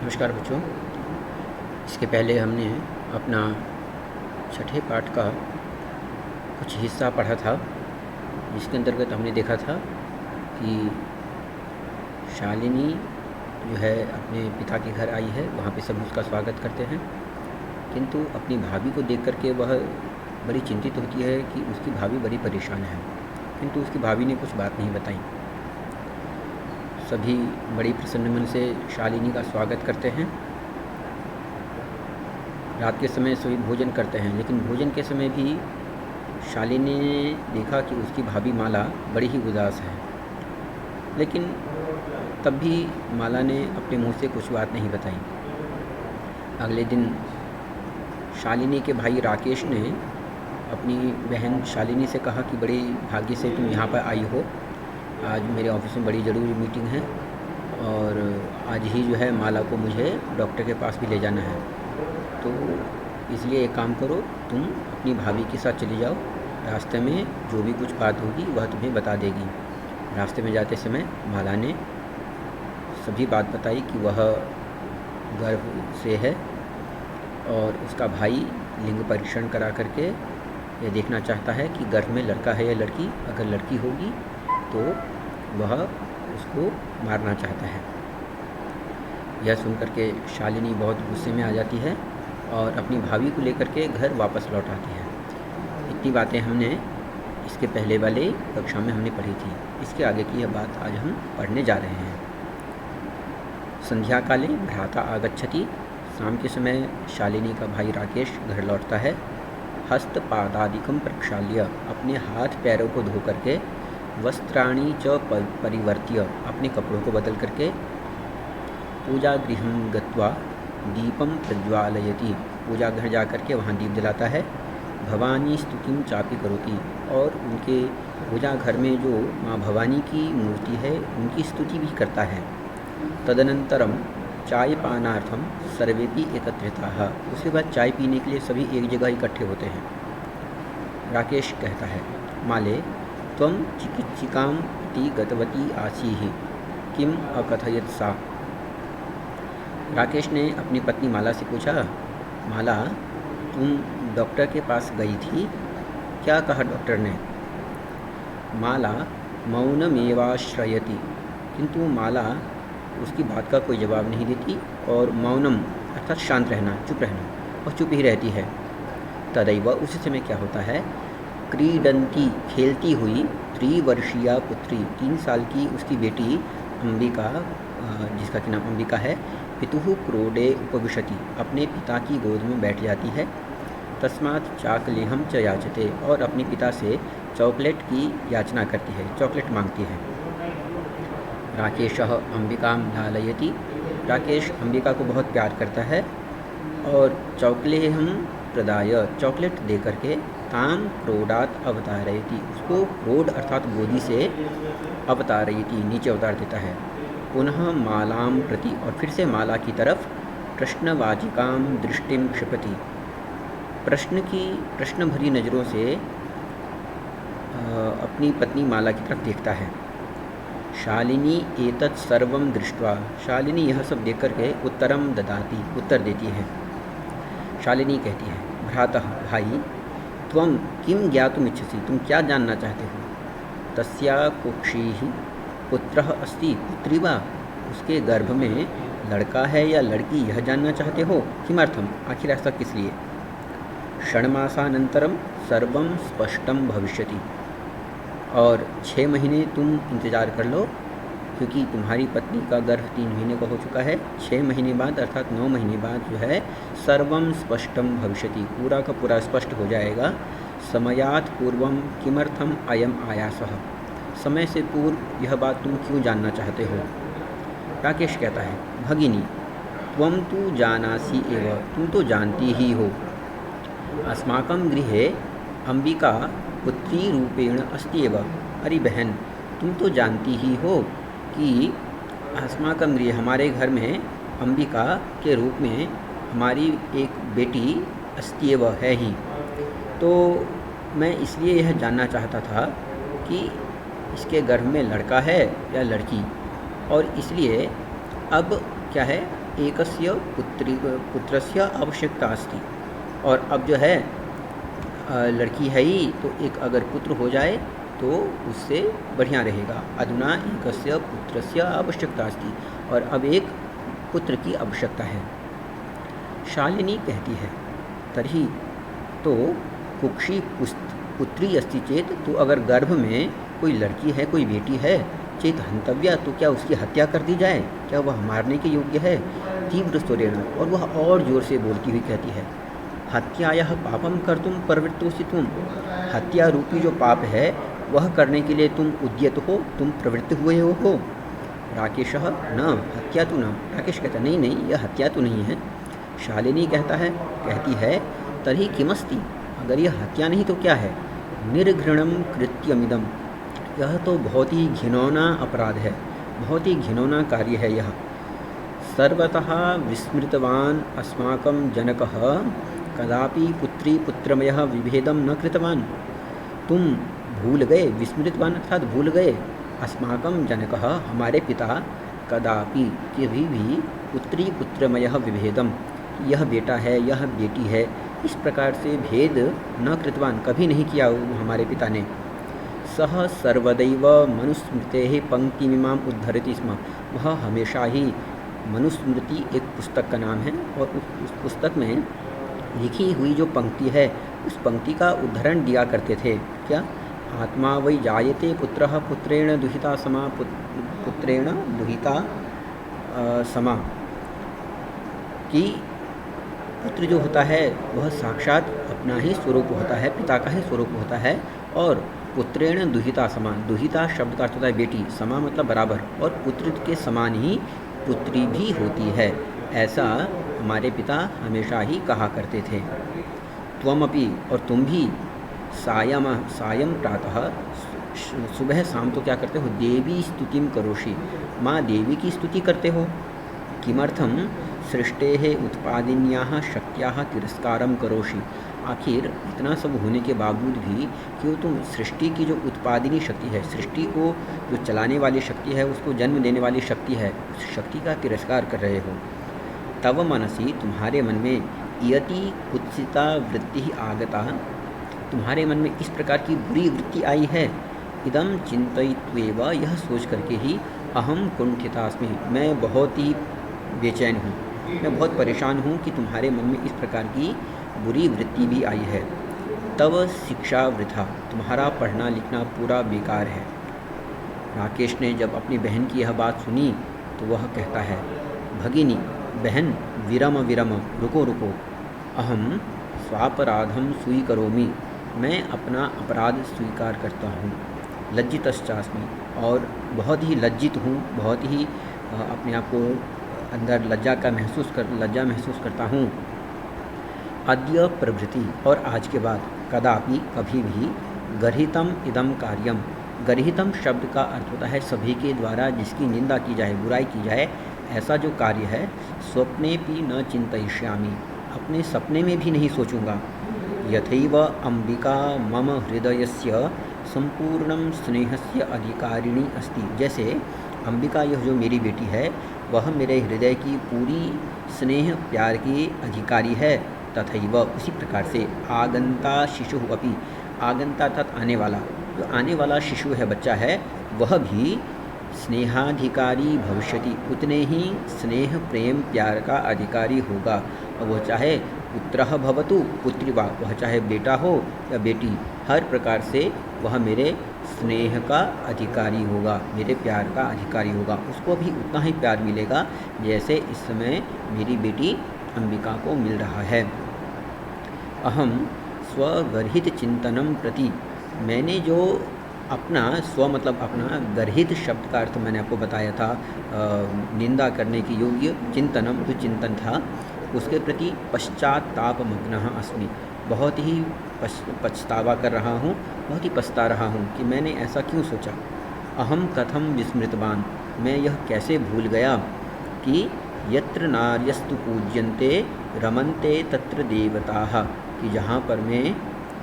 नमस्कार बच्चों। इसके पहले हमने अपना छठे पाठ का कुछ हिस्सा पढ़ा था, जिसके अंतर्गत हमने देखा था कि शालिनी जो है अपने पिता के घर आई है। वहाँ पे सब उसका स्वागत करते हैं, किंतु अपनी भाभी को देख करके वह बड़ी चिंतित होती है कि उसकी भाभी बड़ी परेशान है, किंतु उसकी भाभी ने कुछ बात नहीं बताई। सभी बड़ी प्रसन्न मन से शालिनी का स्वागत करते हैं। रात के समय सभी भोजन करते हैं, लेकिन भोजन के समय भी शालिनी ने देखा कि उसकी भाभी माला बड़ी ही उदास है, लेकिन तब भी माला ने अपने मुंह से कुछ बात नहीं बताई। अगले दिन शालिनी के भाई राकेश ने अपनी बहन शालिनी से कहा कि बड़ी भाग्य से तुम यहाँ पर आई हो। आज मेरे ऑफिस में बड़ी ज़रूरी मीटिंग है और आज ही जो है माला को मुझे डॉक्टर के पास भी ले जाना है, तो इसलिए एक काम करो, तुम अपनी भाभी के साथ चली जाओ। रास्ते में जो भी कुछ बात होगी वह तुम्हें बता देगी। रास्ते में जाते समय माला ने सभी बात बताई कि वह गर्भ से है और उसका भाई लिंग परीक्षण करा करके ये देखना चाहता है कि गर्भ में लड़का है या लड़की। अगर लड़की होगी तो वह उसको मारना चाहता है। यह सुनकर के शालिनी बहुत गुस्से में आ जाती है और अपनी भाभी को लेकर के घर वापस लौट आती है। इतनी बातें हमने इसके पहले वाले कक्षा में हमने पढ़ी थी। इसके आगे की यह बात आज हम पढ़ने जा रहे हैं। संध्या काले भ्राता आगच्छति। शाम के समय शालिनी का भाई राकेश घर लौटता है। हस्त पादादिकम प्रक्षाल्य, अपने हाथ पैरों को धो करके, वस्त्राणि च परिवर्त्य, अपने कपड़ों को बदल करके, पूजा गृहं गत्वा दीपम प्रज्वालयति, पूजा घर जा करके वहाँ दीप जलाता है। भवानी स्तुतिं चापि करोति, और उनके पूजा घर में जो माँ भवानी की मूर्ति है उनकी स्तुति भी करता है। तदनंतरम चाय पानार्थम सर्वेपि एकत्रिताः, उसके बाद चाय पीने के लिए सभी एक जगह इकट्ठे होते हैं। राकेश कहता है, माले त्वं चिकित्सिकां प्रति गतवती आसीः, किम अकथयत सा। राकेश ने अपनी पत्नी माला से पूछा, माला तुम डॉक्टर के पास गई थी, क्या कहा डॉक्टर ने? माला मौनमेवाश्रयति, किंतु माला उसकी बात का कोई जवाब नहीं देती और मौनम अर्थात शांत रहना, चुप रहना, और चुप ही रहती है। तदैव, उसी समय क्या होता है, क्रीडंती, खेलती हुई, त्रिवर्षीया पुत्री, 3 साल की उसकी बेटी अंबिका, जिसका कि नाम अंबिका है, पितुः क्रोडे उपविशति, अपने पिता की गोद में बैठ जाती है। तस्मात् चाकलेहम च याचते, और अपने पिता से चॉकलेट की याचना करती है, चॉकलेट मांगती है। राकेशः अंबिकां लालयति, राकेश अंबिका को बहुत प्यार करता है और चॉकलेहम प्रदाय, चॉकलेट दे करके, ताम क्रोडात अवतारयति, उसको क्रोड अर्थात गोदी से अवतारयति, नीचे अवतार देता है। पुनः मालाम प्रति, और फिर से माला की तरफ, प्रश्नवाचिकां दृष्टिम क्षिपति, प्रश्न भरी नज़रों से अपनी पत्नी माला की तरफ देखता है। शालिनी एतत् सर्वं दृष्ट्वा, शालिनी यह सब देख करके उत्तरम ददाति, उत्तर देती है। शालिनी कहती है, भ्रातः, भाई, त्वं किं ज्ञातुम् इच्छसि, तुम क्या जानना चाहते हो? तस्या कुक्षिः पुत्रः अस्ति पुत्री वा, उसके गर्भ में लड़का है या लड़की, यह जानना चाहते हो? किमर्थम, आखिर ऐसा किस लिए? षण्मासानन्तरं सर्वं स्पष्टं भविष्यति, और 6 महीने तुम इंतज़ार कर लो, क्योंकि तुम्हारी पत्नी का गर्भ 3 महीने का हो चुका है। 6 महीने बाद अर्थात 9 महीने बाद जो है, सर्वम स्पष्टम भविष्यति, पूरा का पूरा स्पष्ट हो जाएगा। समयात् पूर्वम किमर्थम अयम आयासः, समय से पूर्व यह बात तुम क्यों जानना चाहते हो? राकेश कहता है, भगिनी त्वं तु जानासि एव, तुम तो जानती ही हो, अस्माकं गृहे अंबिका पुत्री रूपेण अस्ति एव। अरे बहन, तुम तो जानती ही हो कि अस्माकं गृहे, हमारे घर में अंबिका के रूप में हमारी एक बेटी अस्ति एव, है ही। तो मैं इसलिए यह जानना चाहता था कि इसके गर्भ में लड़का है या लड़की, और इसलिए अब क्या है, एकस्य पुत्रस्य आवश्यकता अस्ति। और अब जो है लड़की है ही, तो एक अगर पुत्र हो जाए तो उससे बढ़िया रहेगा। अधुना एकस्य पुत्रस्य आवश्यकता अस्ति, और अब एक पुत्र की आवश्यकता है। शालिनी कहती है, तर्हि तो कुक्षी पुत्री अस्ति चेत, तो अगर गर्भ में कोई लड़की है, कोई बेटी है, चेत हंतव्या, तो क्या उसकी हत्या कर दी जाए? क्या वह मारने के योग्य है? तीव्र स्वरेण, और वह और जोर से बोलती हुई कहती है, हत्यायाः पापम कर्तुम प्रवृत्तोसि तुम। हत्या रूपी जो पाप है वह करने के लिए तुम उद्यत हो, तुम प्रवृत्त हुए हो। राकेशः न हत्या तो न। राकेश कहता नहीं नहीं, यह हत्या तो नहीं है। शालिनी कहती है तर्हि किमस्ति, अगर यह हत्या नहीं तो क्या है? निर्घृणम कृत्यमिदम, यह तो बहुत ही घिनौना अपराध है, बहुत ही घिनौना कार्य है यह। सर्वतः विस्मृतवान अस्माकं जनकः कदापि पुत्री पुत्रमयः विभेदम न कृतवान। तुम भूल गए, विस्मृतवान अर्थात भूल गए, अस्माकं जनकः हमारे पिता, कदापि कभी भी, पुत्री पुत्रमयः विभेदम, यह बेटा है यह बेटी है, इस प्रकार से भेद न कृतवान, कभी नहीं किया हमारे पिता ने। सह सर्वदैव मनुस्मृतेः पंक्तिमिमाम् उद्धरति स्म, वह हमेशा ही, मनुस्मृति एक पुस्तक का नाम है, और उस पुस्तक में लिखी हुई जो पंक्ति है उस पंक्ति का उद्धरण दिया करते थे। क्या? आत्मा वै जायते पुत्रः पुत्रेण दुहिता समा, पुत्रेण दुहिता समा, कि पुत्र जो होता है वह साक्षात अपना ही स्वरूप होता है, पिता का ही स्वरूप होता है। और पुत्रेण दुहिता समान, दुहिता शब्द का अर्थ होता है बेटी, समा मतलब बराबर, और पुत्र के समान ही पुत्री भी होती है, ऐसा हमारे पिता हमेशा ही कहा करते थे। त्वमपि, और तुम भी, सायं प्रातः, सुबह शाम तो क्या करते हो? देवी स्तुतिम करोषि, माँ देवी की स्तुति करते हो। किमर्थम सृष्टेः उत्पादिन्याः शक्त्याः तिरस्कारम करोषि, आखिर इतना सब होने के बावजूद भी क्यों तुम सृष्टि की जो उत्पादिनी शक्ति है, सृष्टि को जो चलाने वाली शक्ति है, उसको जन्म देने वाली शक्ति है, उस शक्ति का तिरस्कार कर रहे हो। तव मनसि, तुम्हारे मन में, इयति कुत्सिता वृत्ति आगता, तुम्हारे मन में इस प्रकार की बुरी वृत्ति आई है। इदम चिंतयित्वेव, यह सोच करके ही, अहम कुंठितास्मि, मैं बहुत ही बेचैन हूँ, मैं बहुत परेशान हूँ कि तुम्हारे मन में इस प्रकार की बुरी वृत्ति भी आई है। तव शिक्षा वृथा, तुम्हारा पढ़ना लिखना पूरा बेकार है। राकेश ने जब अपनी बहन की यह बात सुनी तो वह कहता है, भगिनी, बहन, विरम विरम, रुको रुको, अहम स्वापराधम स्वीकरोमि, मैं अपना अपराध स्वीकार करता हूँ। लज्जितश्चास्मि, और बहुत ही लज्जित हूँ, बहुत ही अपने आप को अंदर लज्जा महसूस करता हूँ। अद्य प्रभृति, और आज के बाद, कदापि कभी भी, गर्हितम इदम कार्यम, गर्हितम शब्द का अर्थ होता है सभी के द्वारा जिसकी निंदा की जाए, बुराई की जाए, ऐसा जो कार्य है, स्वप्नेपि न चिंतयिष्यामि, अपने सपने में भी नहीं सोचूंगा। यथैव अंबिका मम हृदयस्य संपूर्णम स्नेहस्य अधिकारिणी अस्ति, जैसे अंबिका, यह जो मेरी बेटी है, वह मेरे हृदय की पूरी स्नेह प्यार की अधिकारी है। तथैव, उसी प्रकार से, आगंता शिशु अपि, आगंता अर्थात आने वाला, जो आने वाला शिशु है, बच्चा है, वह भी स्नेहाधिकारी भविष्यति, उतने ही स्नेह प्रेम प्यार का अधिकारी होगा। और वह चाहे पुत्रः भवतु पुत्री वा, वह चाहे बेटा हो या बेटी, हर प्रकार से वह मेरे स्नेह का अधिकारी होगा, मेरे प्यार का अधिकारी होगा, उसको भी उतना ही प्यार मिलेगा जैसे इस समय मेरी बेटी अंबिका को मिल रहा है। अहम स्वगर्हित चिंतनम प्रति, मैंने जो अपना, स्व मतलब अपना, गर्हित शब्द का अर्थ मैंने आपको बताया था, निंदा करने की योग्य, चिंतनम जो चिंतन था, उसके प्रति पश्चात्तापमग्नः अस्मि, बहुत ही पछतावा कर रहा हूँ, बहुत ही पछता रहा हूँ कि मैंने ऐसा क्यों सोचा। अहम कथम विस्मृतवान, मैं यह कैसे भूल गया कि यत्र नार्यस्तु पूज्यन्ते रमन्ते तत्र देवताः, कि जहाँ पर में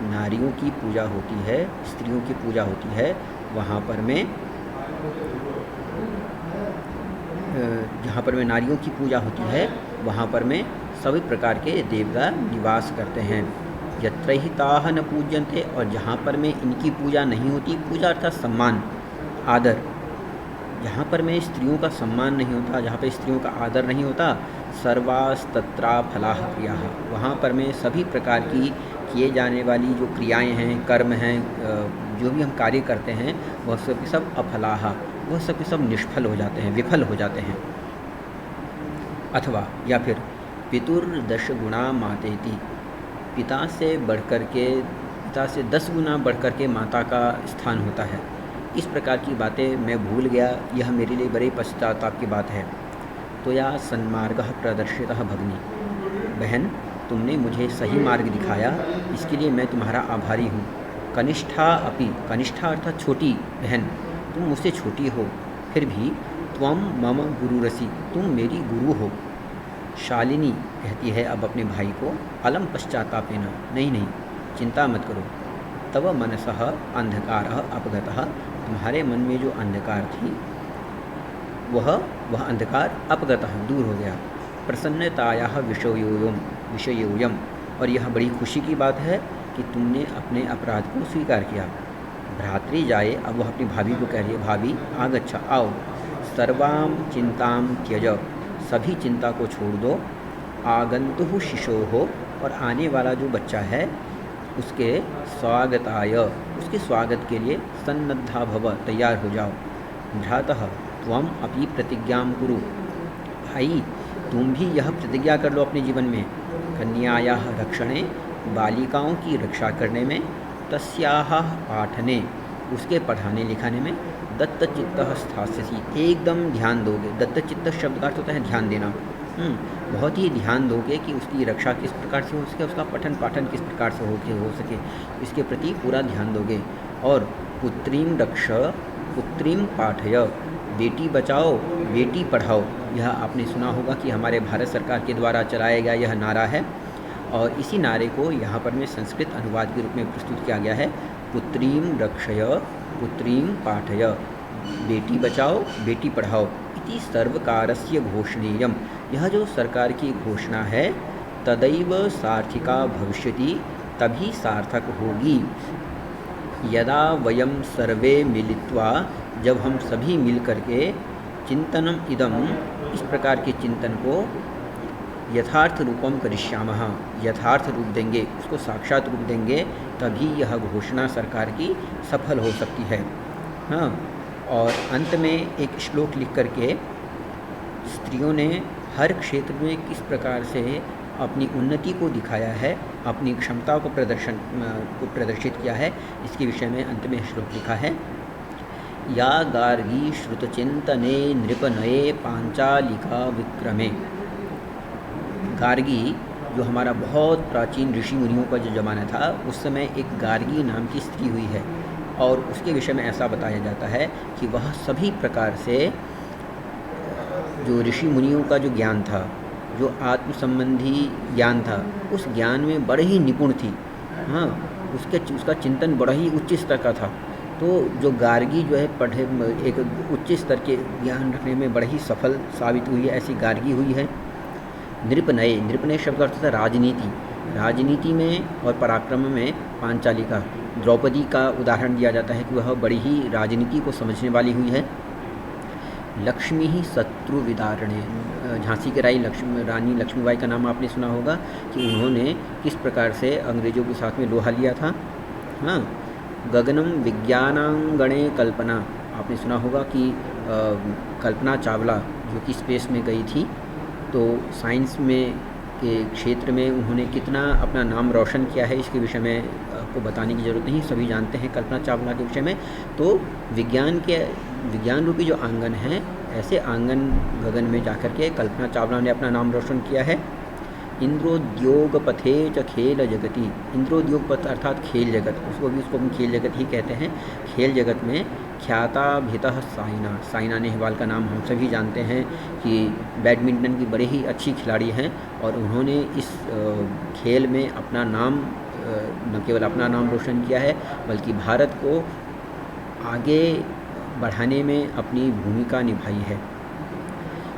नारियों की पूजा होती है, स्त्रियों की पूजा होती है, वहाँ पर में जहाँ पर में नारियों की पूजा होती है वहाँ पर में सभी प्रकार के देवता निवास करते हैं। यत्र हि ताः न पूज्यन्ते, और जहाँ पर में इनकी पूजा नहीं होती, पूजा अर्थात सम्मान आदर, जहाँ पर में स्त्रियों का सम्मान नहीं होता, जहाँ पर स्त्रियों का आदर नहीं होता, सर्वास्तत्रा फलाः क्रियाः, वहाँ पर में सभी प्रकार की किए जाने वाली जो क्रियाएं हैं, कर्म हैं, जो भी हम कार्य करते हैं वह सब के सब अफलाः, वह सब के सब निष्फल हो जाते हैं, विफल हो जाते हैं। अथवा या फिर पितुर्दश गुणा मातेति, पिता से 10 गुना बढ़कर के माता का स्थान होता है। इस प्रकार की बातें मैं भूल गया, यह मेरे लिए बड़े पश्चाताप की बात है। तो या सन्मार्गः प्रदर्शितः भगिनी, बहन तुमने मुझे सही मार्ग दिखाया, इसके लिए मैं तुम्हारा आभारी हूँ। कनिष्ठा अपि, कनिष्ठा अर्थात छोटी बहन, तुम मुझसे छोटी हो, फिर भी त्वम मम गुरुरसि, तुम मेरी गुरु हो। शालिनी कहती है अब अपने भाई को, अलम पश्चातापेन, नहीं चिंता मत करो, तव मनसः अंधकारः अपगतः, तुम्हारे मन में जो अंधकार थी वह अंधकार अपगतः, दूर हो गया। प्रसन्नतायाः विषयोयम, और यह बड़ी खुशी की बात है कि तुमने अपने अपराध को स्वीकार किया। भ्रातृ जाए, अब वह अपनी भाभी को कह रही है, भाभी आगच्छा, आओ, सर्वां चिंतां त्यज, सभी चिंता को छोड़ दो। आगंतुः शिशोः, और आने वाला जो बच्चा है उसके स्वागताय, उसके स्वागत के लिए सन्नद्धा भव, तैयार हो जाओ। भ्रातः त्वम अपि प्रतिज्ञां कुरु, भाई तुम भी यह प्रतिज्ञा कर लो अपने जीवन में। कन्यायाः रक्षणे, बालिकाओं की रक्षा करने में। तस्याः पाठने, उसके पढ़ाने लिखाने में। दत्तचित्तः स्थास्यसि, एकदम ध्यान दोगे। दत्तचित्त शब्द का अर्थ होता है ध्यान देना। बहुत ही ध्यान दोगे कि उसकी रक्षा किस प्रकार से हो सके, उसका पठन पाठन किस प्रकार से हो सके, इसके प्रति पूरा ध्यान दोगे। और पुत्रीम रक्ष पुत्रीम पाठय, बेटी बचाओ बेटी पढ़ाओ, यह आपने सुना होगा कि हमारे भारत सरकार के द्वारा चलाया गया यह नारा है। और इसी नारे को यहाँ पर में संस्कृत अनुवाद के रूप में प्रस्तुत किया गया है। पुत्रीम रक्षय पुत्रीम पाठय, बेटी बचाओ बेटी पढ़ाओ इति सर्वकारस्य घोषणीयम, यह जो सरकार की घोषणा है, तदैव सार्थिका भविष्यति, तभी सार्थक होगी। यदा वयम सर्वे मिलित्वा, जब हम सभी मिल करके चिंतनम इदम, इस प्रकार के चिंतन को यथार्थ रूपम करिष्यामः, यथार्थ रूप देंगे, उसको साक्षात रूप देंगे, तभी यह घोषणा सरकार की सफल हो सकती है। हाँ, और अंत में एक श्लोक लिख करके स्त्रियों ने हर क्षेत्र में किस प्रकार से अपनी उन्नति को दिखाया है, अपनी क्षमता को प्रदर्शित किया है, इसके विषय में अंत में श्लोक लिखा है। या गार्गी श्रुतचिंतने नृपनये पांचालिका विक्रमे, गार्गी जो हमारा बहुत प्राचीन ऋषि मुनियों का जो ज़माना था, उस समय एक गार्गी नाम की स्त्री हुई है, और उसके विषय में ऐसा बताया जाता है कि वह सभी प्रकार से जो ऋषि मुनियों का जो ज्ञान था, जो आत्म संबंधी ज्ञान था, उस ज्ञान में बड़े ही निपुण थी। हाँ, उसका चिंतन बड़ा ही उच्च स्तर का था। तो जो गार्गी जो है पढ़े एक उच्च स्तर के ज्ञान रखने में बड़ी ही सफल साबित हुई है, ऐसी गार्गी हुई है। नृपनये, नृपनय शब्द का अर्थ था राजनीति, राजनीति में और पराक्रम में पांचाली का, द्रौपदी का उदाहरण दिया जाता है कि वह बड़ी ही राजनीति को समझने वाली हुई है। लक्ष्मी ही शत्रु विदारणे, झांसी की रानी लक्ष्मीबाई का नाम आपने सुना होगा कि उन्होंने किस प्रकार से अंग्रेजों के साथ में लोहा लिया था। हाँ, गगनम विज्ञानांगणे कल्पना, आपने सुना होगा कि कल्पना चावला जो कि स्पेस में गई थी, तो साइंस में के क्षेत्र में उन्होंने कितना अपना नाम रोशन किया है, इसके विषय में आपको बताने की ज़रूरत नहीं, सभी जानते हैं कल्पना चावला के विषय में। तो विज्ञान रूपी जो आंगन है, ऐसे आंगन गगन में जाकर के कल्पना चावला ने अपना नाम रोशन किया है। इंद्रोद्योग पथे च खेल जगति, इंद्रोद्योग पथ अर्थात खेल जगत, उसको हम खेल जगत ही कहते हैं। खेल जगत में ख्याताभितः साइना नेहवाल का नाम हम सभी जानते हैं कि बैडमिंटन की बड़े ही अच्छी खिलाड़ी हैं, और उन्होंने इस खेल में अपना नाम न केवल अपना नाम रोशन किया है, बल्कि भारत को आगे बढ़ाने में अपनी भूमिका निभाई है।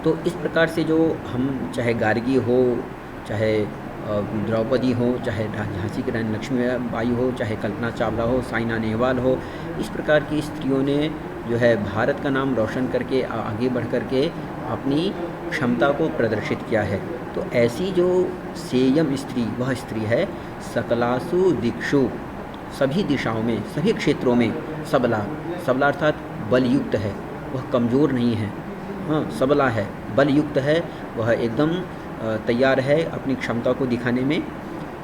तो इस प्रकार से जो हम, चाहे गार्गी हो, चाहे द्रौपदी हो, चाहे झांसी की रानी लक्ष्मीबाई हो, चाहे कल्पना चावला हो, साइना नेहवाल हो, इस प्रकार की स्त्रियों ने जो है भारत का नाम रोशन करके आगे बढ़ कर के अपनी क्षमता को प्रदर्शित किया है। तो ऐसी जो सेयम स्त्री, वह स्त्री है सकलासु दिक्षु, सभी दिशाओं में, सभी क्षेत्रों में सबला। सबला अर्थात बलयुक्त है, वह कमज़ोर नहीं है, हाँ सबला है, बलयुक्त है, वह एकदम तैयार है अपनी क्षमता को दिखाने में।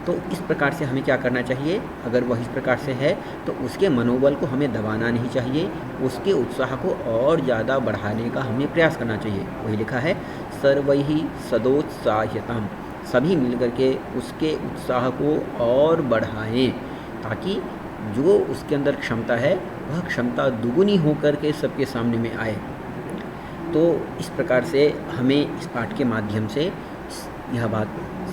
तो इस प्रकार से हमें क्या करना चाहिए, अगर वह इस प्रकार से है तो उसके मनोबल को हमें दबाना नहीं चाहिए, उसके उत्साह को और ज़्यादा बढ़ाने का हमें प्रयास करना चाहिए। वही लिखा है सर्वैहि सदोत्साह्यताम्, सभी मिलकर के उसके उत्साह को और बढ़ाएं, ताकि जो उसके अंदर क्षमता है वह क्षमता दुगुनी होकर के सबके सामने में आए। तो इस प्रकार से हमें इस पाठ के माध्यम से यह बात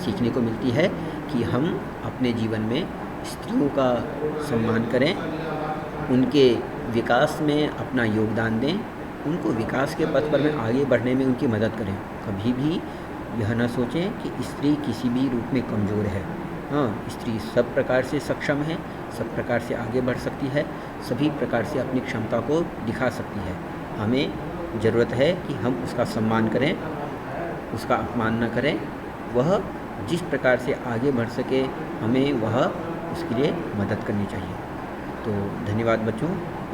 सीखने को मिलती है कि हम अपने जीवन में स्त्रियों का सम्मान करें, उनके विकास में अपना योगदान दें, उनको विकास के पथ पर में आगे बढ़ने में उनकी मदद करें। कभी भी यह न सोचें कि स्त्री किसी भी रूप में कमज़ोर है। हाँ, स्त्री सब प्रकार से सक्षम है, सब प्रकार से आगे बढ़ सकती है, सभी प्रकार से अपनी क्षमता को दिखा सकती है। हमें ज़रूरत है कि हम उसका सम्मान करें, उसका अपमान न करें। वह जिस प्रकार से आगे बढ़ सके हमें वह उसके लिए मदद करनी चाहिए। तो धन्यवाद बच्चों,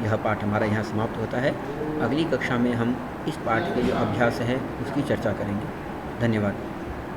यह पाठ हमारा यहाँ समाप्त होता है। अगली कक्षा में हम इस पाठ के जो अभ्यास है उसकी चर्चा करेंगे। धन्यवाद।